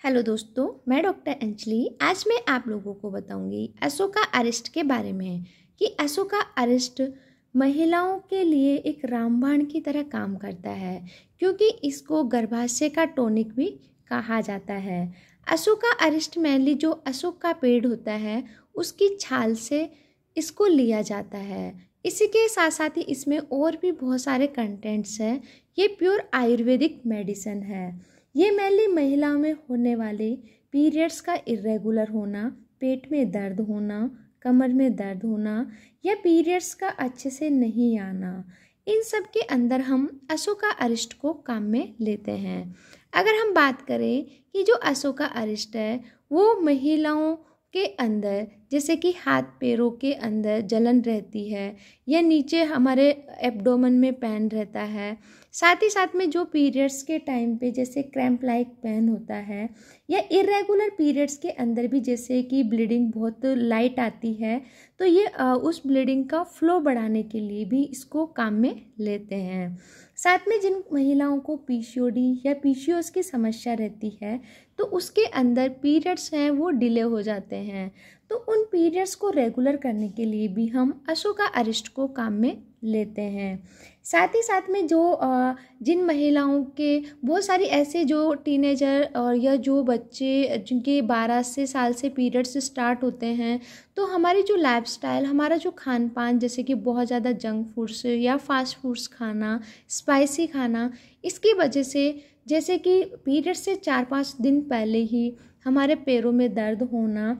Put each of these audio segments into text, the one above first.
Hello दोस्तों, मैं doctor Anjali. आज मैं आप लोगों को बताऊंगी अशोका अरेस्ट के बारे में कि अशोका अरेस्ट महिलाओं के लिए एक रामबाण की तरह काम करता है, क्योंकि इसको गर्भाशय का टॉनिक भी कहा जाता है। अशोका अरेस्ट मेनली जो अशोक का पेड़ होता है उसकी छाल से इसको लिया जाता है। इसी के साथ साथ ही इसमें और भी बहुत सारे कंटेंट्स हैं। ये प्योर आयुर्वेदिक मेडिसिन है। ये मेनली महिलाओं में होने वाले पीरियड्स का इरेगुलर होना, पेट में दर्द होना, कमर में दर्द होना या पीरियड्स का अच्छे से नहीं आना, इन सब के अंदर हम अशोका अरेस्ट को काम में लेते हैं। अगर हम बात करें कि जो अशोका अरेस्ट है वो महिलाओं के अंदर जैसे कि हाथ पैरों के अंदर जलन रहती है या नीचे हमारे एब्डोमेन में पेन रहता है, साथ ही साथ में जो पीरियड्स के टाइम पे जैसे क्रैम्प लाइक पेन होता है या इरेगुलर पीरियड्स के अंदर भी जैसे कि ब्लीडिंग बहुत लाइट आती है, तो ये उस ब्लीडिंग का फ्लो बढ़ाने के लिए भी इसको काम में लेते हैं। साथ में जिन महिलाओं को पीसीओडी या पीसीओएस की समस्या रहती है तो उसके अंदर पीरियड्स हैं वो डिले हो जाते हैं, तो उन पीरियड्स को रेगुलर करने के लिए भी हम अशोका अरेस्ट को काम में लेते हैं। साथ ही साथ में जो जिन महिलाओं के बहुत सारी ऐसे जो टीनेजर और या जो बच्चे जिनके 12 साल से पीरियड्स स्टार्ट होते हैं, तो हमारी जो लाइफस्टाइल, हमारा जो खान पान जैसे कि बहुत ज़्यादा जंक फूड्स या फास्ट फूड्स खाना, स्पाइसी खाना, इसकी वजह से जैसे कि पीरियड से 4-5 दिन पहले ही हमारे पैरों में दर्द होना,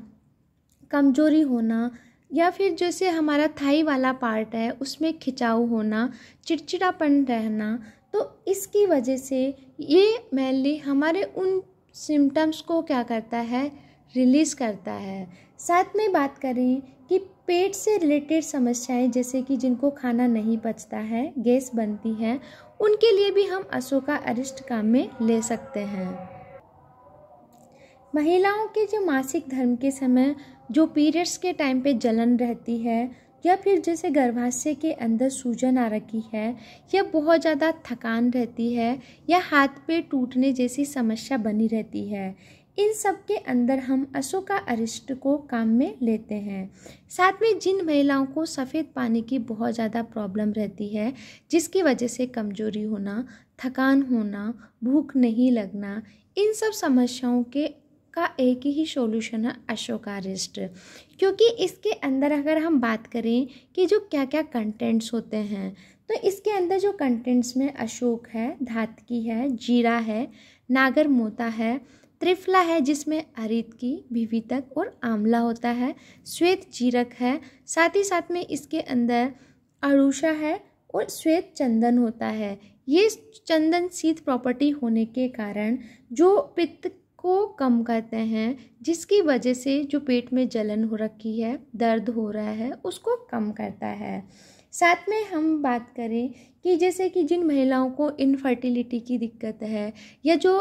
कमजोरी होना या फिर जैसे हमारा थाई वाला पार्ट है उसमें खिंचाव होना, चिड़चिड़ापन रहना, तो इसकी वजह से ये मेनली हमारे उन सिम्टम्स को क्या करता है, रिलीज़ करता है। साथ में बात करें कि पेट से रिलेटेड समस्याएं जैसे कि जिनको खाना नहीं पचता है, गैस बनती है, उनके लिए भी हम अशोका अरेस्ट काम में ले सकते हैं। महिलाओं के जो मासिक धर्म के समय जो पीरियड्स के टाइम पे जलन रहती है या फिर जैसे गर्भाशय के अंदर सूजन आ रखी है या बहुत ज़्यादा थकान रहती है या हाथ पे टूटने जैसी समस्या बनी रहती है, इन सब के अंदर हम अशोका अरेस्ट को काम में लेते हैं। साथ में जिन महिलाओं को सफ़ेद पानी की बहुत ज़्यादा प्रॉब्लम रहती है जिसकी वजह से कमजोरी होना, थकान होना, भूख नहीं लगना, इन सब समस्याओं के का एक ही सॉल्यूशन है अशोका अरेस्ट, क्योंकि इसके अंदर अगर हम बात करें कि जो क्या क्या कंटेंट्स होते हैं, तो इसके अंदर जो कंटेंट्स में अशोक है, धातकी है, जीरा है, नागर मोता है, त्रिफला है जिसमें हरितकी, विवितक और आंवला होता है, श्वेत जीरक है, साथ ही साथ में इसके अंदर अरुषा है और श्वेत चंदन होता है। ये चंदन शीत प्रॉपर्टी होने के कारण जो पित्त को कम करते हैं, जिसकी वजह से जो पेट में जलन हो रखी है, दर्द हो रहा है, उसको कम करता है। साथ में हम बात करें कि जैसे कि जिन महिलाओं को इनफर्टिलिटी की दिक्कत है या जो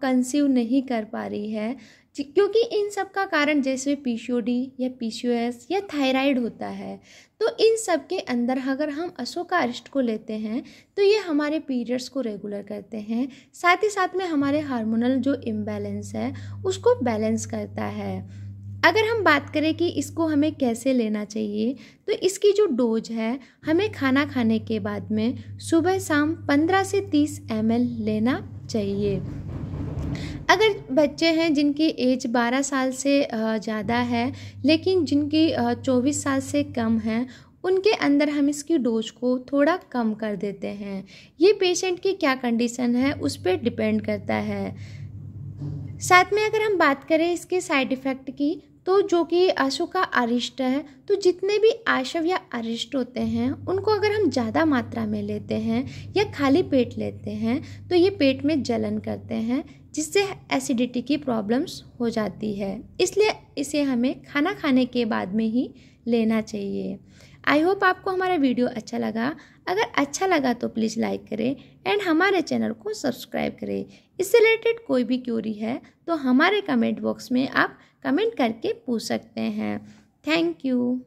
कंसीव नहीं कर पा रही है, क्योंकि इन सब का कारण जैसे पीसीओडी या पीसीओएस या थायराइड होता है, तो इन सब के अंदर अगर हम अशोका अरेस्ट को लेते हैं तो ये हमारे पीरियड्स को रेगुलर करते हैं, साथ ही साथ में हमारे हार्मोनल जो इम्बैलेंस है उसको बैलेंस करता है। अगर हम बात करें कि इसको हमें कैसे लेना चाहिए, तो इसकी जो डोज है हमें खाना खाने के बाद में सुबह शाम 15 से 30 ml लेना चाहिए। अगर बच्चे हैं जिनकी एज 12 साल से ज़्यादा है लेकिन जिनकी 24 साल से कम है, उनके अंदर हम इसकी डोज को थोड़ा कम कर देते हैं। ये पेशेंट की क्या कंडीशन है उस पर डिपेंड करता है। साथ में अगर हम बात करें इसके साइड इफ़ेक्ट की, तो जो कि अशोका अरेस्ट है, तो जितने भी आशव या अरेस्ट होते हैं उनको अगर हम ज़्यादा मात्रा में लेते हैं या खाली पेट लेते हैं तो ये पेट में जलन करते हैं, जिससे एसिडिटी की प्रॉब्लम्स हो जाती है। इसलिए इसे हमें खाना खाने के बाद में ही लेना चाहिए। आई होप आपको हमारा वीडियो अच्छा लगा। अगर अच्छा लगा तो प्लीज़ लाइक करें एंड हमारे चैनल को सब्सक्राइब करें। इससे रिलेटेड कोई भी क्वेरी है तो हमारे कमेंट बॉक्स में आप कमेंट करके पूछ सकते हैं। Thank you.